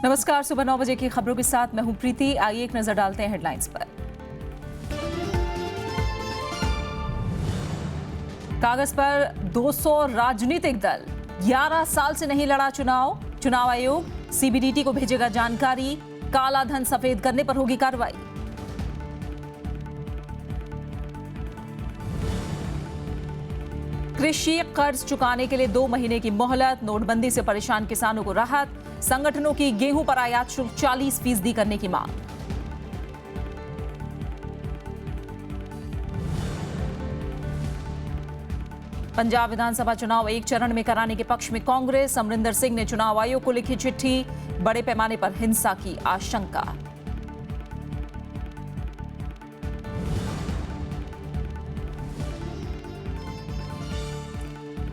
नमस्कार, सुबह 9 बजे की खबरों के साथ मैं हूं प्रीति। आइए एक नजर डालते हैं हेडलाइंस पर। कागज पर 200 राजनीतिक दल, 11 साल से नहीं लड़ा चुनाव। चुनाव आयोग सीबीडीटी को भेजेगा जानकारी, काला धन सफेद करने पर होगी कार्रवाई। कृषि कर्ज चुकाने के लिए 2 महीने की मोहलत, नोटबंदी से परेशान किसानों को राहत। संगठनों की गेहूं पर आयात शुल्क 40% करने की मांग। पंजाब विधानसभा चुनाव एक चरण में कराने के पक्ष में कांग्रेस। अमरिंदर सिंह ने चुनाव आयोग को लिखी चिट्ठी, बड़े पैमाने पर हिंसा की आशंका। –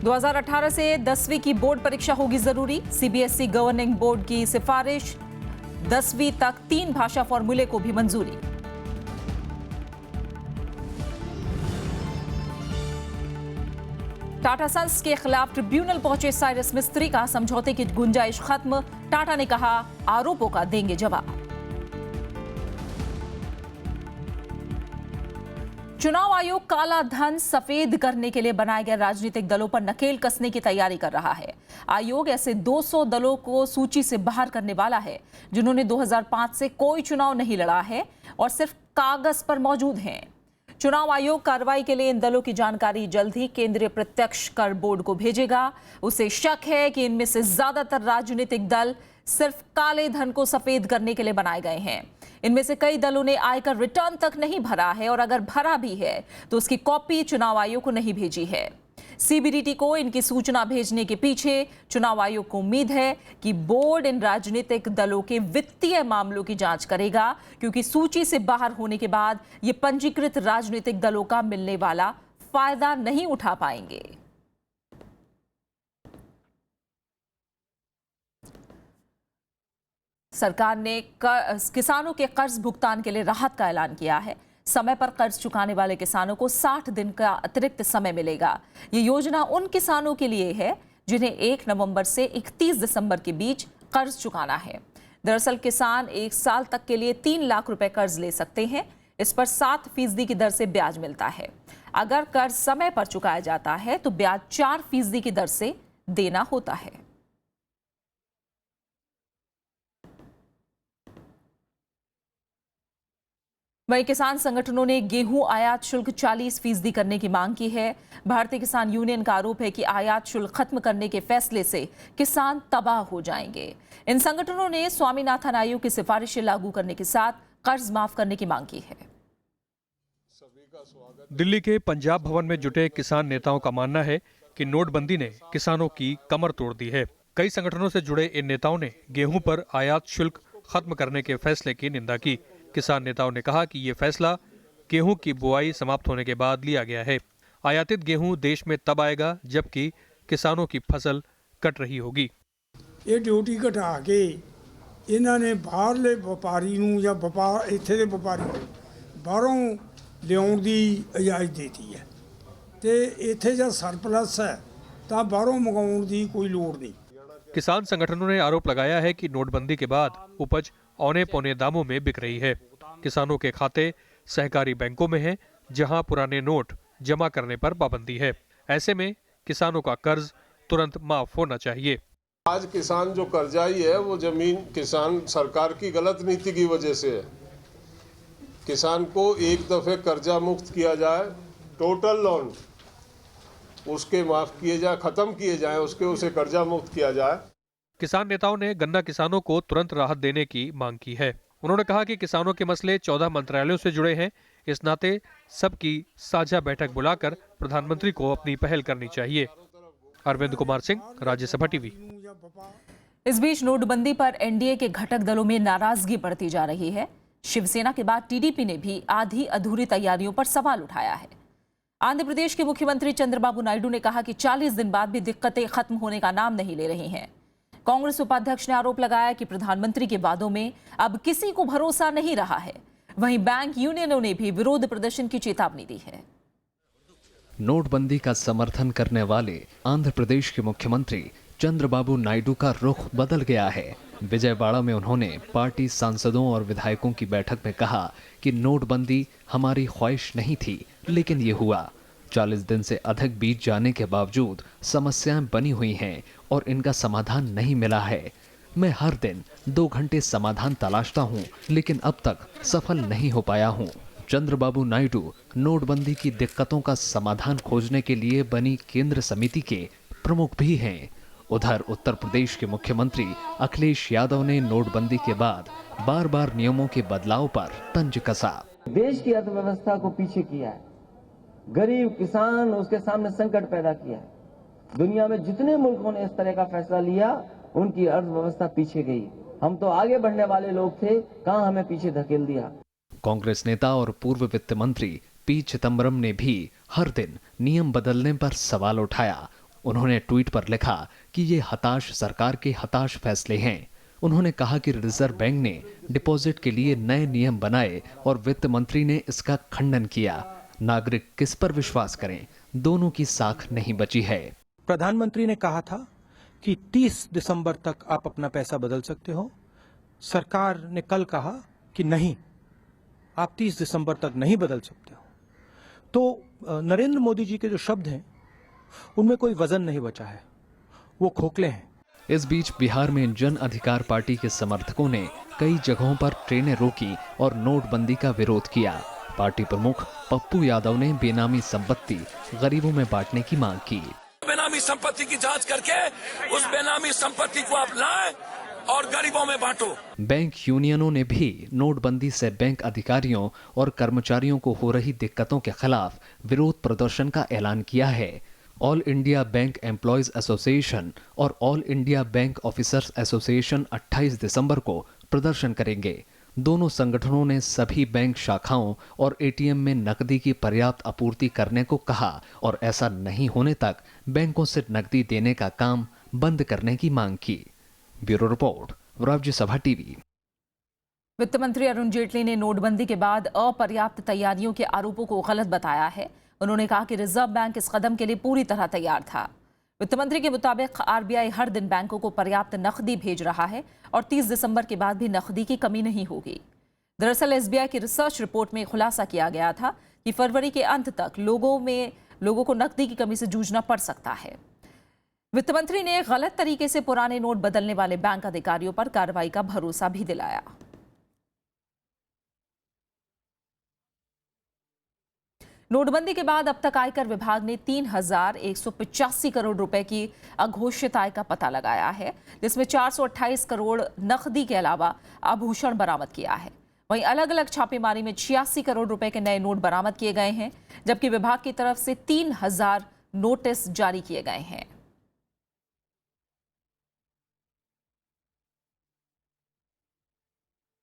2018 से 10वीं की बोर्ड परीक्षा होगी जरूरी। सीबीएसई गवर्निंग बोर्ड की सिफारिश, 10वीं तक 3 भाषा फॉर्मूले को भी मंजूरी। टाटा सन्स के खिलाफ ट्रिब्यूनल पहुंचे साइरस मिस्त्री, का समझौते की गुंजाइश खत्म। टाटा ने कहा आरोपों का देंगे जवाब। चुनाव आयोग काला धन सफेद करने के लिए बनाए गए राजनीतिक दलों पर नकेल कसने की तैयारी कर रहा है। आयोग ऐसे 200 दलों को सूची से बाहर करने वाला है जिन्होंने 2005 से कोई चुनाव नहीं लड़ा है और सिर्फ कागज पर मौजूद हैं। चुनाव आयोग कार्रवाई के लिए इन दलों की जानकारी जल्द ही केंद्रीय प्रत्यक्ष कर बोर्ड को भेजेगा। उसे शक है कि इनमें से ज्यादातर राजनीतिक दल सिर्फ काले धन को सफेद करने के लिए बनाए गए हैं। इनमें से कई दलों ने आयकर रिटर्न तक नहीं भरा है और अगर भरा भी है तो उसकी कॉपी चुनाव आयोग को नहीं भेजी है। सीबीडीटी को इनकी सूचना भेजने के पीछे चुनाव आयोग को उम्मीद है कि बोर्ड इन राजनीतिक दलों के वित्तीय मामलों की जांच करेगा, क्योंकि सूची से बाहर होने के बाद ये पंजीकृत राजनीतिक दलों का मिलने वाला फायदा नहीं उठा पाएंगे। सरकार ने किसानों के कर्ज भुगतान के लिए राहत का ऐलान किया है। समय पर कर्ज चुकाने वाले किसानों को 60 दिन का अतिरिक्त समय मिलेगा। ये योजना उन किसानों के लिए है जिन्हें 1 नवंबर से 31 दिसंबर के बीच कर्ज चुकाना है। दरअसल किसान 1 साल तक के लिए 3 लाख रुपए कर्ज ले सकते हैं। इस पर 7% की दर से ब्याज मिलता है। अगर कर्ज समय पर चुकाया जाता है तो ब्याज 4% की दर से देना होता है। वहीं किसान संगठनों ने गेहूं आयात शुल्क 40% करने की मांग की है। भारतीय किसान यूनियन का आरोप है कि आयात शुल्क खत्म करने के फैसले से किसान तबाह हो जाएंगे। इन संगठनों ने स्वामीनाथन आयोग की सिफारिशें लागू करने के साथ कर्ज माफ करने की मांग की है। दिल्ली के पंजाब भवन में जुटे किसान नेताओं का मानना है कि नोटबंदी ने किसानों की कमर तोड़ दी है। कई संगठनों से जुड़े इन नेताओं ने गेहूं पर आयात शुल्क खत्म करने के फैसले की निंदा की। किसान नेताओं ने कहा कि ये फैसला गेहूं की बुआई समाप्त होने के बाद लिया गया है। आयातित गेहूं देश में तब आएगा जबकि किसानों की फसल कट रही होगी। ये ड्यूटी घटा के इन्होंने बाहरले व्यापारी नूं या व्यापार इत्थे दे व्यापारी बाहरों लियाउण दी इजाज़त देती है ते इत्थे जब सरप्लस है तो बाहरों मंगाउण दी कोई लोड़ नहीं। किसान संगठनों ने आरोप लगाया है कि नोटबंदी के बाद उपज औने पौने दामों में बिक रही है। किसानों के खाते सहकारी बैंकों में हैं, जहां पुराने नोट जमा करने पर पाबंदी है। ऐसे में किसानों का कर्ज तुरंत माफ होना चाहिए। आज किसान जो कर्जाई है वो जमीन किसान सरकार की गलत नीति की वजह से है। किसान को एक दफे कर्जा मुक्त किया जाए, टोटल लोन उसके माफ किए जाए, खत्म किए जाए, उसे कर्जा मुक्त किया जाए। किसान नेताओं ने गन्ना किसानों को तुरंत राहत देने की मांग की है। उन्होंने कहा कि किसानों के मसले 14 मंत्रालयों से जुड़े हैं। इस नाते सबकी साझा बैठक बुलाकर प्रधानमंत्री को अपनी पहल करनी चाहिए। अरविंद कुमार सिंह, राज्यसभा टीवी। इस बीच नोटबंदी पर एनडीए के घटक दलों में नाराजगी बढ़ती जा रही है। शिवसेना के बाद टीडीपी ने भी आधी अधूरी तैयारियों पर सवाल उठाया है। आंध्र प्रदेश के मुख्यमंत्री चंद्रबाबू नायडू ने कहा कि 40 दिन बाद भी दिक्कतें खत्म होने का नाम नहीं ले रही हैं। कांग्रेस उपाध्यक्ष ने आरोप लगाया कि प्रधानमंत्री के वादों में अब किसी को भरोसा नहीं रहा है। वहीं बैंक यूनियनों ने भी विरोध प्रदर्शन की चेतावनी दी है। नोटबंदी का समर्थन करने वाले आंध्र प्रदेश के मुख्यमंत्री चंद्रबाबू नायडू का रुख बदल गया है। विजयवाड़ा में उन्होंने पार्टी सांसदों और विधायकों की बैठक में कहा कि नोटबंदी हमारी ख्वाहिश नहीं थी, लेकिन ये हुआ। 40 दिन से अधिक बीत जाने के बावजूद समस्याएं बनी हुई हैं और इनका समाधान नहीं मिला है। मैं हर दिन 2 घंटे समाधान तलाशता हूं, लेकिन अब तक सफल नहीं हो पाया हूं। चंद्रबाबू नायडू नोटबंदी की दिक्कतों का समाधान खोजने के लिए बनी केंद्र समिति के प्रमुख भी हैं। उधर उत्तर प्रदेश के मुख्यमंत्री अखिलेश यादव ने नोटबंदी के बाद बार बार नियमों के बदलाव पर तंज कसा। देश की अर्थव्यवस्था को पीछे किया है, गरीब किसान उसके सामने संकट पैदा किया है। दुनिया में जितने मुल्कों ने इस तरह का फैसला लिया, उनकी अर्थव्यवस्था पीछे गई। हम तो आगे बढ़ने वाले लोग थे, कहां हमें पीछे धकेल दिया। कांग्रेस नेता और पूर्व वित्त मंत्री पी चिदम्बरम ने भी हर दिन नियम बदलने पर सवाल उठाया। उन्होंने ट्वीट पर लिखा कि ये हताश सरकार के हताश फैसले हैं। उन्होंने कहा कि रिजर्व बैंक ने डिपॉजिट के लिए नए नियम बनाए और वित्त मंत्री ने इसका खंडन किया। नागरिक किस पर विश्वास करें, दोनों की साख नहीं बची है। प्रधानमंत्री ने कहा था कि 30 दिसंबर तक आप अपना पैसा बदल सकते हो। सरकार ने कल कहा कि नहीं, आप 30 दिसंबर तक नहीं बदल सकते हो। तो नरेंद्र मोदी जी के जो शब्द हैं उनमें कोई वजन नहीं बचा है, वो खोखले हैं। इस बीच बिहार में जन अधिकार पार्टी के समर्थकों ने कई जगहों पर ट्रेनें रोकी और नोटबंदी का विरोध किया। पार्टी प्रमुख पप्पू यादव ने बेनामी संपत्ति गरीबों में बांटने की मांग की। बेनामी संपत्ति की जांच करके उस बेनामी संपत्ति को आप लाएं और गरीबों में बांटो। बैंक यूनियनों ने भी नोटबंदी से बैंक अधिकारियों और कर्मचारियों को हो रही दिक्कतों के खिलाफ विरोध प्रदर्शन का ऐलान किया है। All India bank employees association और all India bank officers association 28 दिसंबर को प्रदर्शन करेंगे। दोनों संगठनों ने सभी बैंक शाखाओं और एटीएम में नकदी की पर्याप्त आपूर्ति करने को कहा और ऐसा नहीं होने तक बैंकों से नकदी देने का काम बंद करने की मांग की। Bureau report, Rajya Sabha TV. वित्त मंत्री अरुण जेटली ने नोटबंदी के बाद अपर्याप्त तैयारियों के आरोपों को गलत बताया है। उन्होंने कहा कि रिजर्व बैंक इस कदम के लिए पूरी तरह तैयार था। वित्त मंत्री के मुताबिक आरबीआई हर दिन बैंकों को पर्याप्त नकदी भेज रहा है और 30 दिसंबर के बाद भी नकदी की कमी नहीं होगी। दरअसल एसबीआई की रिसर्च रिपोर्ट में खुलासा किया गया था कि फरवरी के अंत तक लोगों को नकदी की कमी से जूझना पड़ सकता है। वित्त मंत्री ने गलत तरीके से पुराने नोट बदलने वाले बैंक अधिकारियों पर कार्रवाई का भरोसा भी दिलाया। नोटबंदी के बाद अब तक आयकर विभाग ने 3,185 करोड़ रुपए की अघोषित आय का पता लगाया है, जिसमें 428 करोड़ नकदी के अलावा आभूषण बरामद किया है। वहीं अलग अलग छापेमारी में 86 करोड़ रुपए के नए नोट बरामद किए गए हैं, जबकि विभाग की तरफ से 3,000 नोटिस जारी किए गए हैं।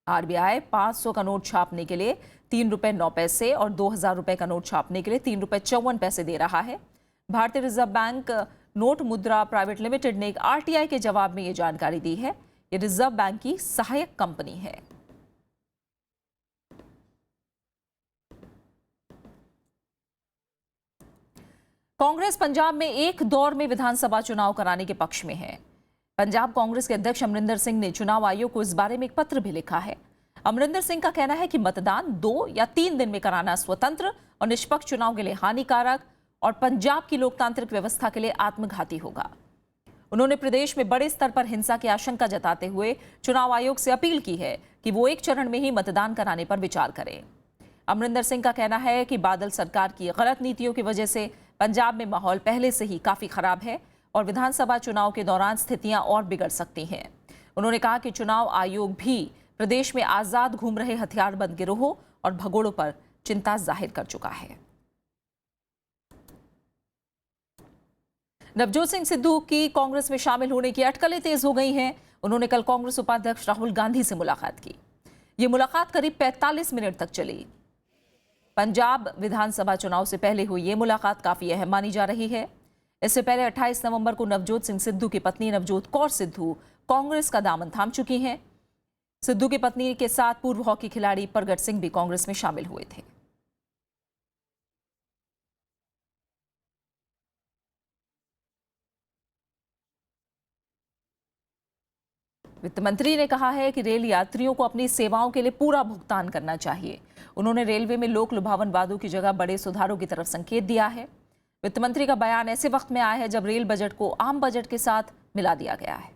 आरबीआई 500 का नोट छापने के लिए 3 रुपए 9 पैसे और 2,000 रुपए का नोट छापने के लिए 3 रुपए 54 पैसे दे रहा है। भारतीय रिजर्व बैंक नोट मुद्रा प्राइवेट लिमिटेड ने एक आरटीआई के जवाब में ये जानकारी दी है। ये रिजर्व बैंक की सहायक कंपनी है। कांग्रेस पंजाब में एक दौर में विधानसभा चुनाव कराने के पक्ष में है। पंजाब कांग्रेस के अध्यक्ष अमरिंदर सिंह ने चुनाव आयोग को इस बारे में एक पत्र भी लिखा है। अमरिंदर सिंह का कहना है कि मतदान 2 या 3 दिन में कराना स्वतंत्र और निष्पक्ष चुनाव के लिए हानिकारक और पंजाब की लोकतांत्रिक व्यवस्था के लिए आत्मघाती होगा। उन्होंने प्रदेश में बड़े स्तर पर हिंसा की आशंका जताते हुए चुनाव आयोग से अपील की है कि वो एक चरण में ही मतदान कराने पर विचार करें। अमरिंदर सिंह का कहना है कि बादल सरकार की गलत नीतियों की वजह से पंजाब में माहौल पहले से ही काफी खराब है और विधानसभा चुनाव के दौरान स्थितियां और बिगड़ सकती हैं। उन्होंने कहा कि चुनाव आयोग भी प्रदेश में आजाद घूम रहे हथियारबंद गिरोहों और भगोड़ों पर चिंता जाहिर कर चुका है। नवजोत सिंह सिद्धू की कांग्रेस में शामिल होने की अटकलें तेज हो गई हैं। उन्होंने कल कांग्रेस उपाध्यक्ष राहुल गांधी से मुलाकात की। ये मुलाकात करीब 45 मिनट तक चली। पंजाब विधानसभा चुनाव से पहले हुई ये मुलाकात काफी अहम मानी जा रही है। इससे पहले 28 नवंबर को नवजोत सिंह सिद्धू की पत्नी नवजोत कौर सिद्धू कांग्रेस का दामन थाम चुकी हैं। सिद्धू की पत्नी के साथ पूर्व हॉकी खिलाड़ी परगट सिंह भी कांग्रेस में शामिल हुए थे। वित्त मंत्री ने कहा है कि रेल यात्रियों को अपनी सेवाओं के लिए पूरा भुगतान करना चाहिए। उन्होंने रेलवे में लोक लुभावन वादों की जगह बड़े सुधारों की तरफ संकेत दिया है। वित्त मंत्री का बयान ऐसे वक्त में आया है जब रेल बजट को आम बजट के साथ मिला दिया गया है।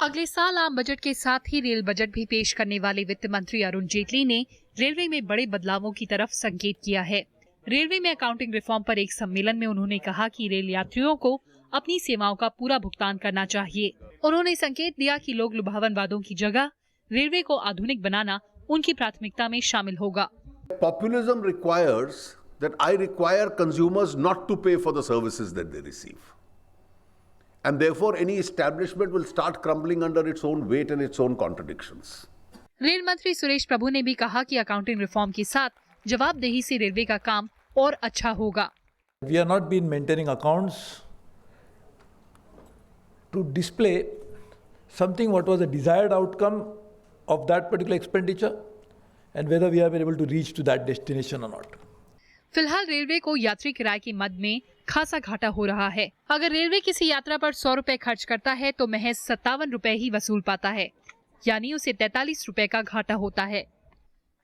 अगले साल आम बजट के साथ ही रेल बजट भी पेश करने वाले वित्त मंत्री अरुण जेटली ने रेलवे में बड़े बदलावों की तरफ संकेत किया है। रेलवे में अकाउंटिंग रिफॉर्म पर एक सम्मेलन में उन्होंने कहा कि रेल यात्रियों को अपनी सेवाओं का पूरा भुगतान करना चाहिए। उन्होंने संकेत दिया कि लोक लुभावन वादों की जगह रेलवे को आधुनिक बनाना उनकी प्राथमिकता में शामिल होगा। Populism requires that I require consumers not to pay for the services that they receive. And therefore any establishment will start crumbling under its own weight and its own contradictions. Rail मंत्री सुरेश प्रभु ने भी कहा कि accounting reform के साथ जवाबदेही से railway का काम और अच्छा होगा। We are not been maintaining accounts to display something what was the desired outcome of that particular expenditure and whether we have been able to reach to that destination or not. फिलहाल railway को यात्री किराए की मद में खासा घाटा हो रहा है। अगर रेलवे किसी यात्रा पर 100 रुपए खर्च करता है तो महज 57 रुपए ही वसूल पाता है, यानी उसे 43 रुपए का घाटा होता है।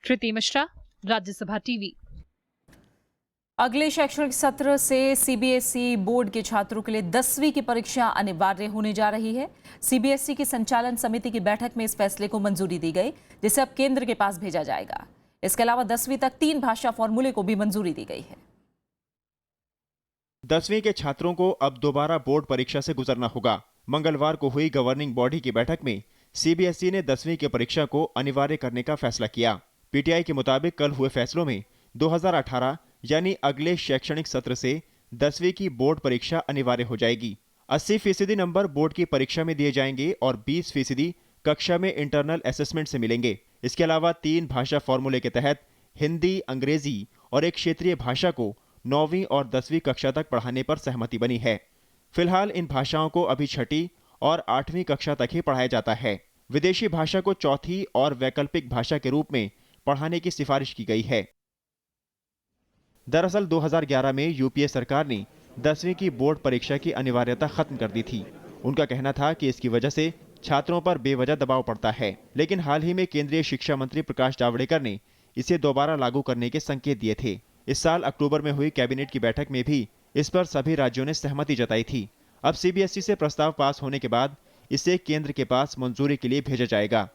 कृति मिश्रा, राज्यसभा टीवी। अगले शैक्षणिक सत्र से सीबीएसई बोर्ड के छात्रों के लिए 10वीं की परीक्षा अनिवार्य होने जा रही है। सीबीएसई की संचालन समिति की बैठक में इस फैसले को मंजूरी दी गई, जिसे अब केंद्र के पास भेजा जाएगा। इसके अलावा 10वीं तक 3 भाषा फॉर्मूले को भी मंजूरी दी गई है। 10वीं के छात्रों को अब दोबारा बोर्ड परीक्षा से गुजरना होगा। मंगलवार को हुई गवर्निंग बॉडी की बैठक में सीबीएसई ने 10वीं की परीक्षा को अनिवार्य करने का फैसला किया। पीटीआई के मुताबिक कल हुए फैसलों में 2018 यानी अगले शैक्षणिक सत्र से 10वीं की बोर्ड परीक्षा अनिवार्य हो जाएगी। 80% नंबर बोर्ड की परीक्षा में दिए जाएंगे और 20% कक्षा में इंटरनल असेसमेंट से मिलेंगे। इसके अलावा 3 भाषा फॉर्मूले के तहत हिंदी, अंग्रेजी और एक क्षेत्रीय भाषा को 9वीं और 10वीं कक्षा तक पढ़ाने पर सहमति बनी है। फिलहाल इन भाषाओं को अभी 6ठी और 8वीं कक्षा तक ही पढ़ाया जाता है। विदेशी भाषा को 4थी और वैकल्पिक भाषा के रूप में पढ़ाने की सिफारिश की गई है। दरअसल 2011 में यूपीए सरकार ने 10वीं की बोर्ड परीक्षा की अनिवार्यता खत्म कर दी थी। उनका कहना था कि इसकी वजह से छात्रों पर बेवजह दबाव पड़ता है, लेकिन हाल ही में केंद्रीय शिक्षा मंत्री प्रकाश जावड़ेकर ने इसे दोबारा लागू करने के संकेत दिए थे। इस साल अक्टूबर में हुई कैबिनेट की बैठक में भी इस पर सभी राज्यों ने सहमति जताई थी। अब सीबीएसई से प्रस्ताव पास होने के बाद इसे केंद्र के पास मंजूरी के लिए भेजा जाएगा।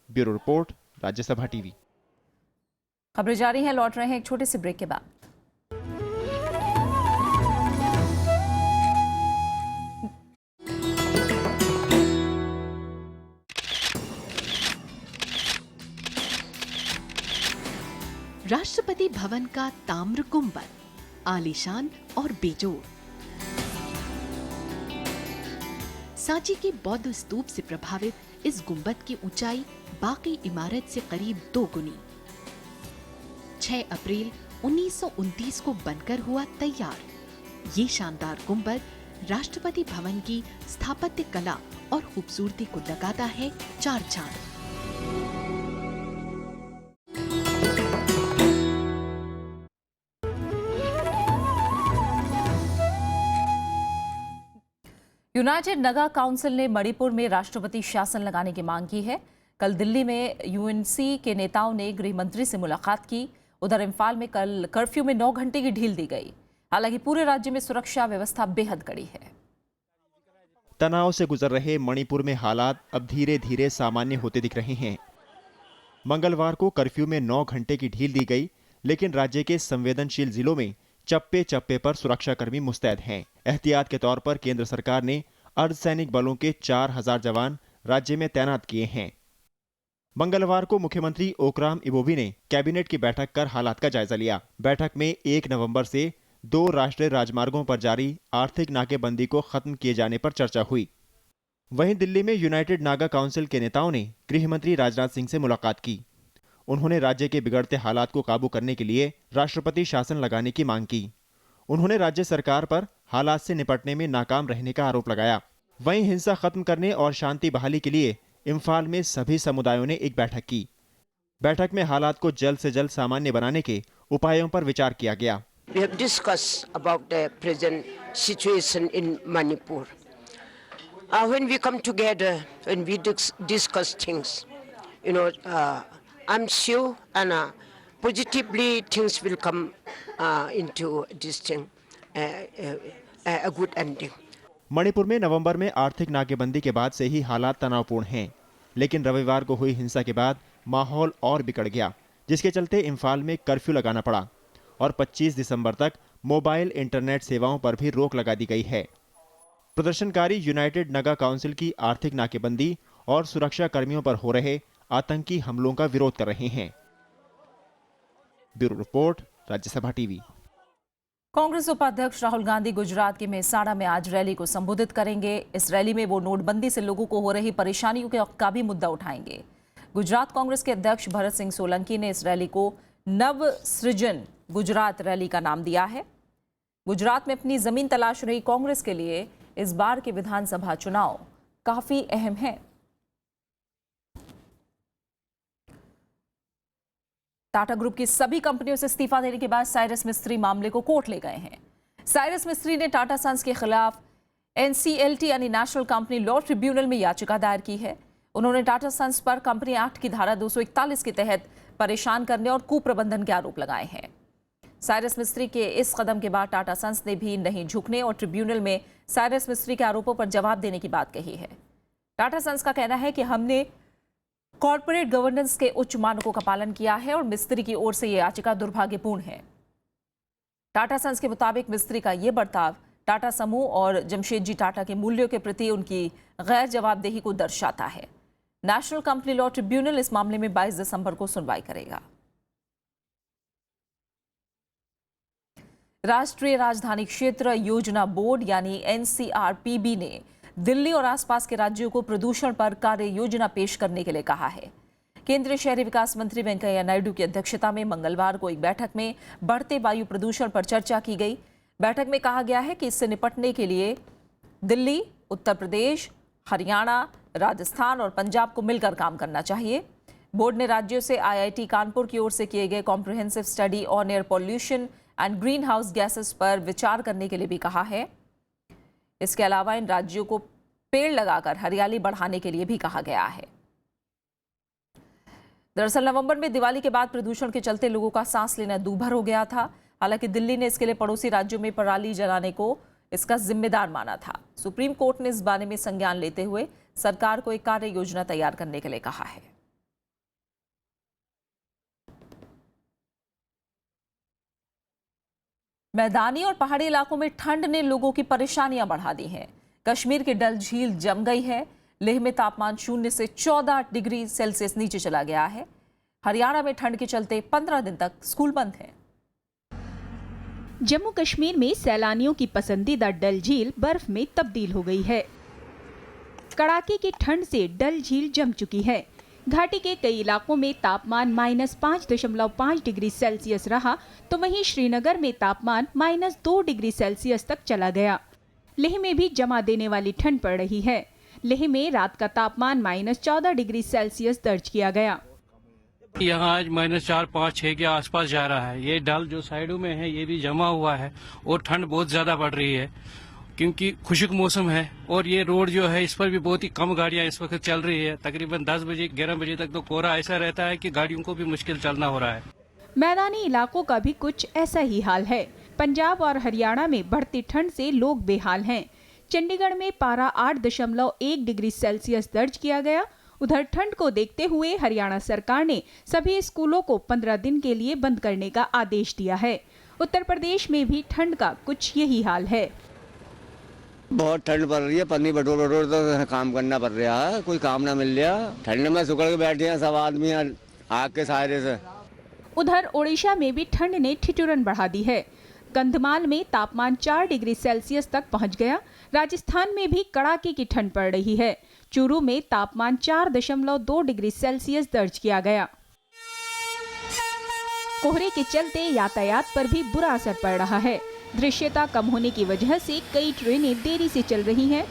Bureau report, Rajya Sabha TV. खबरें जारी हैं, लौट रहे हैं एक छोटे से ब्रेक के बाद। राष्ट्रपति भवन का ताम्र गुंबद आलीशान और बेजोड़। सांची के बौद्ध स्तूप से प्रभावित इस गुंबद की ऊंचाई बाकी इमारत से करीब 2 गुनी। 6 अप्रैल 1929 को बनकर हुआ तैयार। ये शानदार गुंबद राष्ट्रपति भवन की स्थापत्य कला और खूबसूरती को लगाता है 4 चांद। यूनाइटेड नागा काउंसिल ने मणिपुर में राष्ट्रपति शासन लगाने की मांग की है। कल दिल्ली में यूएनसी के नेताओं ने गृह मंत्री से मुलाकात की। उधर इम्फाल में कल कर्फ्यू में 9 घंटे की ढील दी गई। हालांकि पूरे राज्य में सुरक्षा व्यवस्था बेहद कड़ी है। तनाव से गुजर रहे मणिपुर में हालात अब धीरे धीरे सामान्य होते दिख रहे हैं। मंगलवार को कर्फ्यू में 9 घंटे की ढील दी गई, लेकिन राज्य के संवेदनशील जिलों में चप्पे चप्पे पर सुरक्षाकर्मी मुस्तैद हैं। एहतियात के तौर पर केंद्र सरकार ने अर्धसैनिक बलों के 4000 जवान राज्य में तैनात किए हैं। मंगलवार को मुख्यमंत्री ओकराम इबोबी ने कैबिनेट की बैठक कर हालात का जायजा लिया। बैठक में 1 नवंबर से 2 राष्ट्रीय राजमार्गों पर जारी आर्थिक नाकेबंदी को खत्म किए जाने पर चर्चा हुई। वहीं दिल्ली में यूनाइटेड नागा काउंसिल के नेताओं ने गृह मंत्री राजनाथ सिंह से मुलाकात की। उन्होंने राज्य के बिगड़ते हालात को काबू करने के लिए राष्ट्रपति शासन लगाने की मांग की। उन्होंने राज्य सरकार पर हालात से निपटने में नाकाम रहने का आरोप लगाया। वहीं हिंसा खत्म करने और शांति बहाली के लिए इम्फाल में सभी समुदायों ने एक बैठक की। बैठक में हालात को जल्द से जल्द सामान्य बनाने के उपायों पर विचार किया गया। We have discussed about the present situation in Manipur. when we come together, when we discuss things, I'm sure and positively things will come into this thing, a good ending. Manipur में नवंबर में आर्थिक नाकेबंदी के बाद से ही हालात तनावपूर्ण हैं, लेकिन रविवार को हुई हिंसा के बाद माहौल और बिगड़ गया, जिसके चलते इम्फाल में कर्फ्यू लगाना पड़ा और 25 दिसंबर तक मोबाइल इंटरनेट सेवाओं पर भी रोक लगा दी गई है। प्रदर्शनकारी यूनाइटेड नगा काउंसिल की आर्थिक नाकेबंदी और सुरक्षा कर्मियों पर हो रहे आतंकी हमलों का विरोध कर रहे हैं। Bureau report, Rajya Sabha TV. Congress उपाध्यक्ष राहुल गांधी गुजरात के मेहसाणा में आज रैली को संबोधित करेंगे। इस रैली में वो नोटबंदी से लोगों को हो रही परेशानियों का भी मुद्दा उठाएंगे। गुजरात कांग्रेस के अध्यक्ष भरत सिंह सोलंकी ने इस रैली को नव सृजन गुजरात रैली का नाम दिया है। गुजरात में अपनी जमीन तलाश रही कांग्रेस के लिए इस बार के विधानसभा चुनाव काफी अहम है। टाटा ग्रुप की सभी कंपनियों से इस्तीफा देने के बाद साइरस मिस्त्री मामले को कोर्ट ले गए हैं। साइरस मिस्त्री ने टाटा सन्स के खिलाफ NCLT यानी नेशनल कंपनी लॉ ट्रिब्यूनल में याचिका दायर की है। उन्होंने टाटा सन्स पर कंपनी एक्ट की धारा 241 के तहत परेशान करने और कुप्रबंधन के आरोप लगाए हैं। साइरस मिस्त्री के इस कदम के बाद टाटा सन्स ने भी नहीं झुकने और ट्रिब्यूनल में साइरस मिस्त्री के आरोपों पर जवाब देने की बात कही है। टाटा सन्स का कहना है कि हमने कॉर्पोरेट गवर्नेंस के उच्च मानकों का पालन किया है और मिस्त्री की ओर से यह याचिका दुर्भाग्यपूर्ण है। टाटा सन्स के मुताबिक मिस्त्री का यह बर्ताव टाटा समूह और जमशेदजी टाटा के मूल्यों के प्रति उनकी गैर जवाबदेही को दर्शाता है। नेशनल कंपनी लॉ ट्रिब्यूनल इस मामले में 22 दिसंबर को सुनवाई करेगा। राष्ट्रीय राजधानी क्षेत्र योजना बोर्ड यानी NCRPB ने दिल्ली और आसपास के राज्यों को प्रदूषण पर कार्य योजना पेश करने के लिए कहा है। केंद्रीय शहरी विकास मंत्री वेंकैया नायडू की अध्यक्षता में मंगलवार को एक बैठक में बढ़ते वायु प्रदूषण पर चर्चा की गई। बैठक में कहा गया है कि इससे निपटने के लिए दिल्ली, उत्तर प्रदेश, हरियाणा, राजस्थान और पंजाब को मिलकर काम करना चाहिए। बोर्ड ने राज्यों से IIT कानपुर की ओर से किए गए comprehensive study on air pollution and green house gases पर विचार करने के लिए भी कहा है। इसके अलावा इन राज्यों को पेड़ लगाकर हरियाली बढ़ाने के लिए भी कहा गया है। दरअसल नवंबर में दिवाली के बाद प्रदूषण के चलते लोगों का सांस लेना दूभर हो गया था। हालांकि दिल्ली ने इसके लिए पड़ोसी राज्यों में पराली जलाने को इसका जिम्मेदार माना था। सुप्रीम कोर्ट ने इस बारे में संज्ञान लेते हुए सरकार को एक कार्य योजना तैयार करने के लिए कहा है। मैदानी और पहाड़ी इलाकों में ठंड ने लोगों की परेशानियां बढ़ा दी हैं। कश्मीर की डल झील जम गई है। लेह में तापमान 0 से 14 डिग्री सेल्सियस नीचे चला गया है। हरियाणा में ठंड के चलते 15 दिन तक स्कूल बंद हैं। जम्मू कश्मीर में सैलानियों की पसंदीदा डल झील बर्फ में तब्दील हो गई है। कड़ाके की ठंड से डल झील जम चुकी है। घाटी के कई इलाकों में तापमान -5.5 डिग्री सेल्सियस रहा, तो वहीं श्रीनगर में तापमान -2 डिग्री सेल्सियस तक चला गया। लेह में भी जमा देने वाली ठंड पड़ रही है। लेह में रात का तापमान -14 डिग्री सेल्सियस दर्ज किया गया। यहाँ आज -4, 5, 6 के आसपास जा रहा है। ये डल जो साइडों में है ये भी जमा हुआ है और ठंड बहुत ज्यादा बढ़ रही है क्योंकि खुशक मौसम है। और ये रोड जो है इस पर भी बहुत ही कम गाड़ियां इस वक्त चल रही है। तकरीबन 10 बजे 11 बजे तक तो कोहरा ऐसा रहता है कि गाड़ियों को भी मुश्किल चलना हो रहा है। मैदानी इलाकों का भी कुछ ऐसा ही हाल है। पंजाब और हरियाणा में बढ़ती ठंड से लोग बेहाल हैं। चंडीगढ़ में पारा 8.1 डिग्री सेल्सियस दर्ज किया गया। उधर ठंड को देखते हुए हरियाणा सरकार ने सभी स्कूलों को 15 दिन के लिए बंद करने का आदेश दिया है। उत्तर प्रदेश में भी ठंड का कुछ यही हाल है। बहुत ठंड पड़ रही है। पन्नी बटोर तो काम करना पड़ रहा है। कोई काम ना मिल रहा। ठंड में सुकड़ के बैठे हैं सब आदमी आग के सहारे से। उधर ओडिशा में भी ठंड ने ठिठुरन बढ़ा दी है। कंधमाल में तापमान 4 डिग्री सेल्सियस तक पहुंच गया। राजस्थान में भी कड़ाके की ठंड पड़ रही है। चूरू में तापमान 4.2 डिग्री सेल्सियस दर्ज किया गया। कोहरे के चलते यातायात पर भी बुरा असर पड़ रहा है। दृश्यता कम होने की वजह से कई ट्रेनें देरी से चल रही हैं,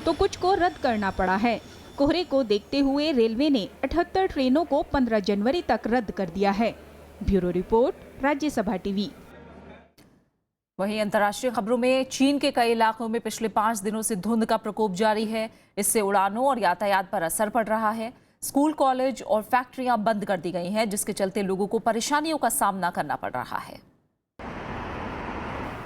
तो कुछ को रद्द करना पड़ा है। कोहरे को देखते हुए रेलवे ने 78 ट्रेनों को 15 जनवरी तक रद्द कर दिया है। Bureau report, Rajya Sabha TV. वहीं अंतर्राष्ट्रीय खबरों में चीन के कई इलाकों में पिछले 5 दिनों से धुंध का प्रकोप जारी है। इससे उड़ानों और यातायात पर असर पड़ रहा है। स्कूल, कॉलेज और फैक्ट्रियां बंद कर दी गई हैं, जिसके चलते लोगों को परेशानियों का सामना करना पड़ रहा है।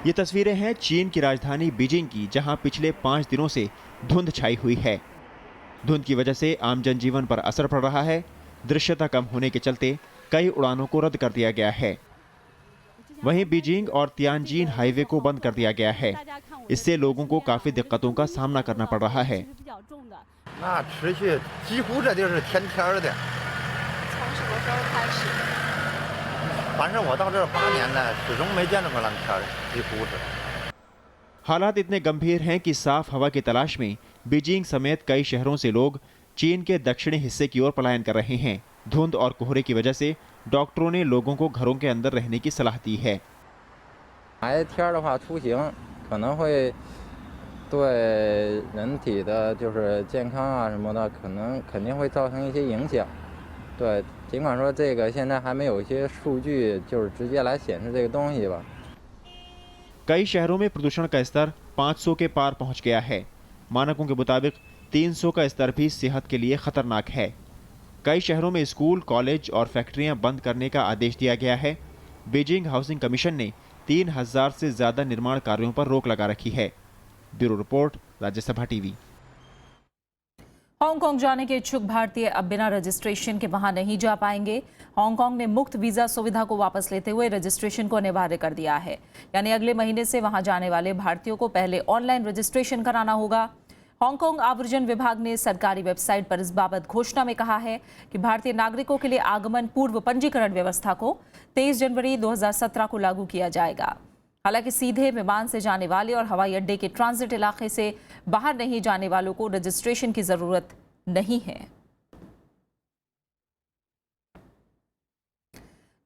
ये तस्वीरें हैं चीन की राजधानी बीजिंग की, जहां पिछले 5 दिनों से धुंध छाई हुई है। धुंध की वजह से आम जनजीवन पर असर पड़ रहा है। दृश्यता कम होने के चलते कई उड़ानों को रद्द कर दिया गया है। वहीं बीजिंग और तियानजिन हाईवे को बंद कर दिया गया है। इससे लोगों को काफी दिक्कतों का सामना करना पड़ रहा है। हालात इतने गंभीर हैं कि साफ हवा की तलाश में बीजिंग समेत कई शहरों से लोग चीन के दक्षिणी हिस्से की ओर पलायन कर रहे हैं। धुंध और कोहरे की वजह से डॉक्टरों ने लोगों को घरों के अंदर रहने की सलाह दी है। 白天的话出行可能会对人体的就是健康啊什么的肯定会造成一些影响。对，尽管说这个现在还没有一些数据就是直接来显示这个东西吧。 कई शहरों में प्रदूषण का स्तर 500 के पार पहुंच गया है। मानकों के मुताबिक 300 का स्तर भी सेहत के लिए खतरनाक है। कई शहरों में स्कूल, कॉलेज और फैक्ट्रियां बंद करने का आदेश दिया गया है। बीजिंग हाउसिंग कमीशन ने 3000 से ज्यादा निर्माण कार्यों पर रोक लगा रखी है। Bureau report, Rajya Sabha TV. Hong Kong जाने के इच्छुक भारतीय अब बिना रजिस्ट्रेशन के वहां नहीं जा पाएंगे। हांगकांग ने मुफ्त वीजा सुविधा को वापस लेते हुए रजिस्ट्रेशन को अनिवार्य कर दिया है। यानी अगले महीने से वहां जाने वाले भारतीयों को पहले ऑनलाइन रजिस्ट्रेशन कराना होगा। हांगकांग आव्रजन विभाग ने सरकारी वेबसाइट पर इस बाबत घोषणा में कहा है कि भारतीय नागरिकों के लिए आगमन पूर्व पंजीकरण व्यवस्था को 23 जनवरी 2017 को लागू किया जाएगा। हालांकि सीधे विमान से जाने वाले और हवाई अड्डे के ट्रांजिट इलाके से बाहर नहीं जाने वालों को रजिस्ट्रेशन की जरूरत नहीं है।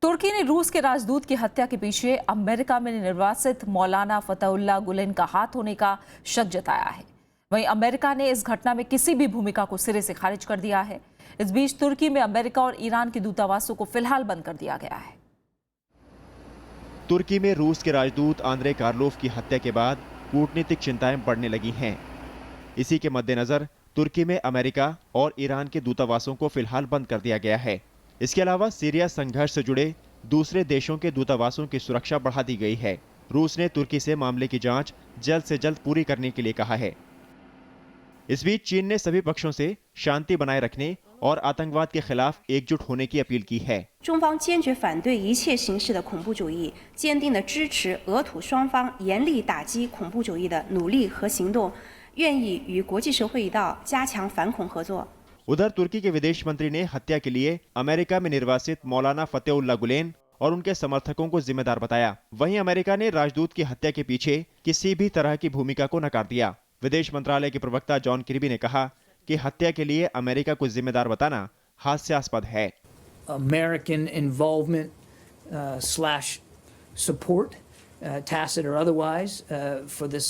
तुर्की ने रूस के राजदूत की हत्या के पीछे अमेरिका में निर्वासित मौलाना फतहुल्लाह गुलेन का हाथ होने का शक जताया है। वहीं अमेरिका ने इस घटना में किसी भी भूमिका को सिरे से खारिज कर दिया है। इस बीच तुर्की में अमेरिका और ईरान के दूतावासों को फिलहाल बंद कर दिया गया है। तुर्की में रूस के राजदूत आंद्रे कार्लोफ की हत्या के बाद कूटनीतिक चिंताएं बढ़ने लगी हैं। इसी के मद्देनजर तुर्की में अमेरिका और ईरान के दूतावासों को फिलहाल बंद कर दिया गया है। इसके अलावा सीरिया संघर्ष से जुड़े दूसरे देशों के दूतावासों की सुरक्षा बढ़ा दी गई है। रूस ने तुर्की से मामले की जांच जल्द से जल्द पूरी करने के लिए कहा है। इस बीच चीन ने सभी पक्षों से शांति बनाए रखने और आतंकवाद के खिलाफ एकजुट होने की अपील की है। 中方坚决反对一切形式的恐怖主义，坚定地支持俄土双方严厉打击恐怖主义的努力和行动，愿意与国际社会一道加强反恐合作。 उधर तुर्की के विदेश मंत्री ने हत्या के लिए अमेरिका में निर्वासित मौलाना फतेहुल्लाह गुलेन और उनके समर्थकों को जिम्मेदार बताया। वहीं अमेरिका ने राजदूत की हत्या के पीछे किसी भी तरह की भूमिका को नकार दिया। विदेश मंत्रालय के प्रवक्ता जॉन किर्बी ने कहा कि हत्या के लिए अमेरिका को जिम्मेदार बताना हास्यास्पद है। American involvement slash support, tacit or otherwise, for this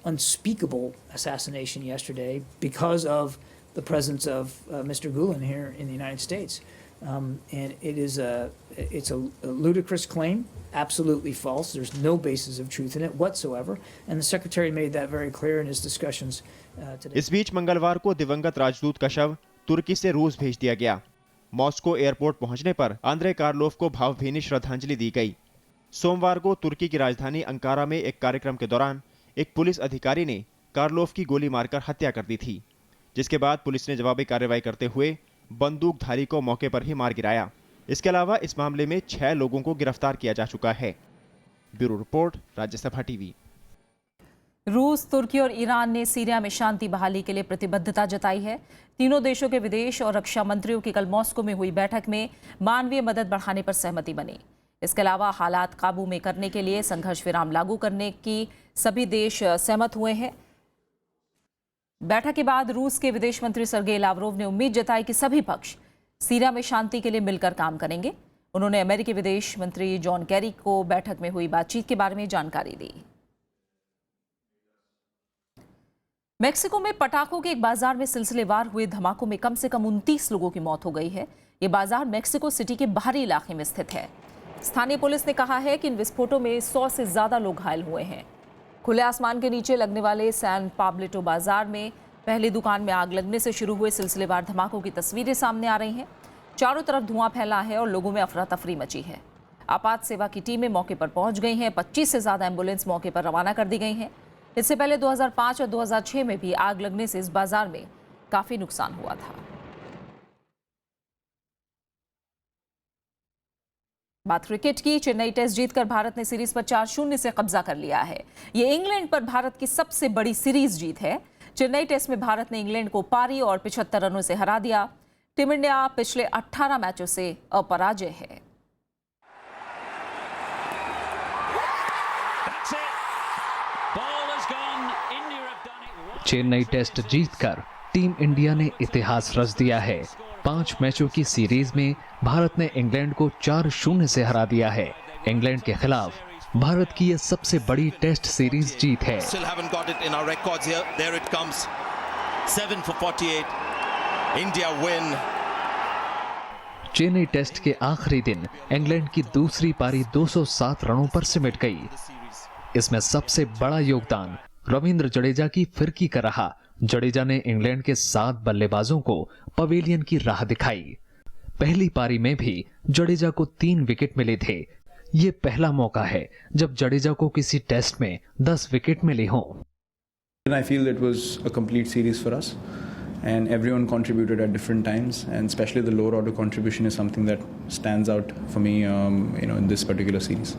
unspeakable assassination yesterday because of the presence of Mr. Gulen here in the United States. And it's a ludicrous claim, absolutely false. There's no basis of truth in it whatsoever. And the Secretary made that very clear in his discussions today. इस बीच मंगलवार को दिवंगत राजदूत का शव तुर्की से रूस भेज दिया गया। मॉस्को एयरपोर्ट पहुंचने पर आंद्रे कार्लोफ को भावभीनी श्रद्धांजलि दी गई। सोमवार को तुर्की की राजधानी अंकारा में एक कार्यक्रम के दौरान एक पुलिस अधिकारी ने कार्लोफ की गोली मारकर हत्या कर दी थी, जिसके बाद पुलिस ने जवाबी कार्रवाई करते हुए बंदूकधारी को मौके पर ही मार गिराया। इसके अलावा इस मामले में 6 लोगों को गिरफ्तार किया जा चुका है। Bureau report, Rajya Sabha TV. रूस, तुर्की और ईरान ने सीरिया में शांति बहाली के लिए प्रतिबद्धता जताई है। तीनों देशों के विदेश और रक्षा मंत्रियों की कल मॉस्को में हुई बैठक में मानवीय मदद बढ़ाने पर सहमति बनी। इसके अलावा हालात काबू में करने के लिए संघर्ष विराम लागू करने की सभी देश सहमत हुए हैं। बैठक के बाद रूस के विदेश मंत्री सर्गेई लावरोव ने उम्मीद जताई कि सभी पक्ष सीरिया में शांति के लिए मिलकर काम करेंगे। उन्होंने अमेरिकी विदेश मंत्री जॉन केरी को बैठक में हुई बातचीत के बारे में जानकारी दी। मेक्सिको में पटाखों के एक बाजार में सिलसिलेवार हुए धमाकों में कम से कम 29 लोगों की मौत हो गई है। ये बाजार मेक्सिको सिटी के बाहरी इलाके में स्थित है। स्थानीय पुलिस ने कहा है कि इन विस्फोटों में 100 से ज्यादा लोग घायल हुए हैं। खुले आसमान के नीचे लगने वाले सैन पाब्लिटो बाजार में पहली दुकान में आग लगने से शुरू हुए सिलसिलेवार धमाकों की तस्वीरें सामने आ रही हैं। चारों तरफ धुआं फैला है और लोगों में अफरा तफरी मची है। आपात सेवा की टीमें मौके पर पहुंच गई हैं। 25 से ज्यादा एम्बुलेंस मौके पर रवाना कर दी गई हैं। इससे पहले 2005 और 2006 में भी आग लगने से इस बाजार में काफी नुकसान हुआ था। बात क्रिकेट की। चेन्नई टेस्ट जीतकर भारत ने सीरीज पर 4-0 से कब्जा कर लिया है। ये इंग्लैंड पर भारत की सबसे बड़ी सीरीज जीत है। चेन्नई टेस्ट में भारत ने इंग्लैंड को पारी और 75 रनों से हरा दिया। टीम इंडिया पिछले 18 मैचों से अपराजय है। चेन्नई टेस्ट जीतकर टीम इंडिया ने इतिहास रच दिया है। 5 मैचों की सीरीज में भारत ने इंग्लैंड को 4-0 से हरा दिया है। इंग्लैंड के खिलाफ भारत की यह सबसे बड़ी टेस्ट सीरीज जीत है। चेन्नई टेस्ट के आखिरी दिन इंग्लैंड की दूसरी पारी 207 रनों पर सिमट गई। इसमें सबसे बड़ा योगदान रविंद्र जडेजा की फिरकी का रहा। जडेजा ने इंग्लैंड के 7 बल्लेबाजों को पवेलियन की राह दिखाई। पहली पारी में भी जडेजा को 3 विकेट मिले थे। ये पहला मौका है जब जडेजा को किसी टेस्ट में 10 विकेट मिले हों। I feel it was a complete series for us and everyone contributed at different times and especially the lower order contribution is something that stands out for me in this particular series.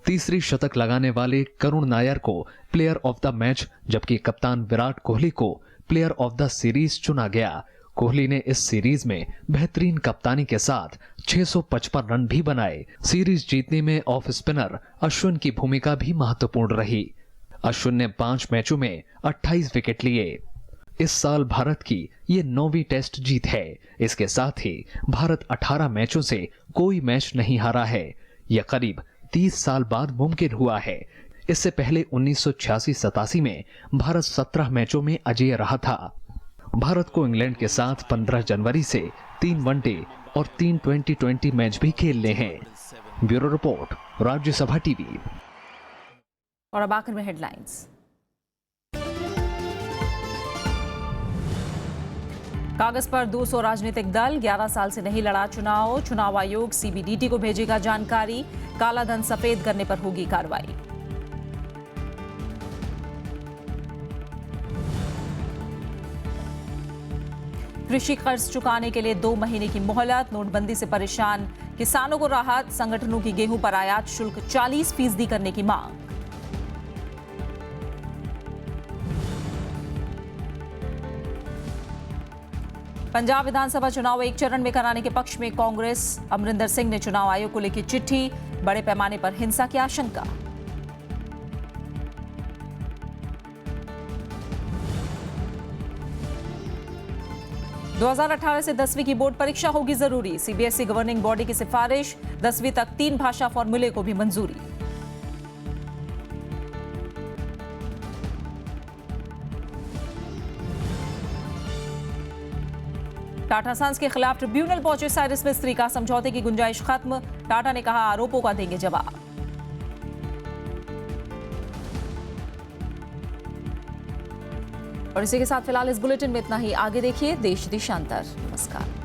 तीसरी शतक लगाने वाले करुण नायर को player of the match जबकि कप्तान विराट कोहली को player of the series चुना गया। कोहली ने इस सीरीज में बेहतरीन कप्तानी के साथ 655 रन भी बनाए। सीरीज जीतने में ऑफ स्पिनर अश्विन की भूमिका भी महत्वपूर्ण रही। अश्विन ने 5 मैचों में 28 विकेट लिए। इस साल भारत की ये 9वीं टेस्ट जीत है। इसके साथ ही भारत 18 मैचों से कोई मैच नहीं हारा है। यह करीब 30 साल बाद मुमकिन हुआ है। इससे पहले 1986-87 में भारत 17 मैचों में अजेय रहा था। भारत को इंग्लैंड के साथ 15 जनवरी से 3 वनडे और 3 2020 मैच भी खेलने हैं। Bureau report, Rajya Sabha TV. और अब आखिर में हेडलाइंस। कागज पर 200 राजनीतिक दल, 11 साल से नहीं लड़ा चुनाव। चुनाव आयोग सीबीडीटी को भेजेगा जानकारी। काला धन सफेद करने पर होगी कार्रवाई। कृषि कर्ज चुकाने के लिए 2 महीने की मोहलत। नोटबंदी से परेशान किसानों को राहत। संगठनों की गेहूं पर आयात शुल्क 40% करने की मांग। पंजाब विधानसभा चुनाव 1 चरण में कराने के पक्ष में कांग्रेस। अमरिंदर सिंह ने चुनाव आयोग को लिखी चिट्ठी। बड़े पैमाने पर हिंसा की आशंका। दो 2018 से 10वीं की बोर्ड परीक्षा होगी जरूरी। सीबीएसई गवर्निंग बॉडी की सिफारिश। 10वीं तक 3 भाषा फॉर्मूले को भी मंजूरी। टाटा सन्स के खिलाफ ट्रिब्यूनल पहुंचे साइरस मिस्त्री। का समझौते की गुंजाइश खत्म। टाटा ने कहा आरोपों का देंगे जवाब। और इसी के साथ फिलहाल इस बुलेटिन में इतना ही। आगे देखिए देश दिशांतर। नमस्कार।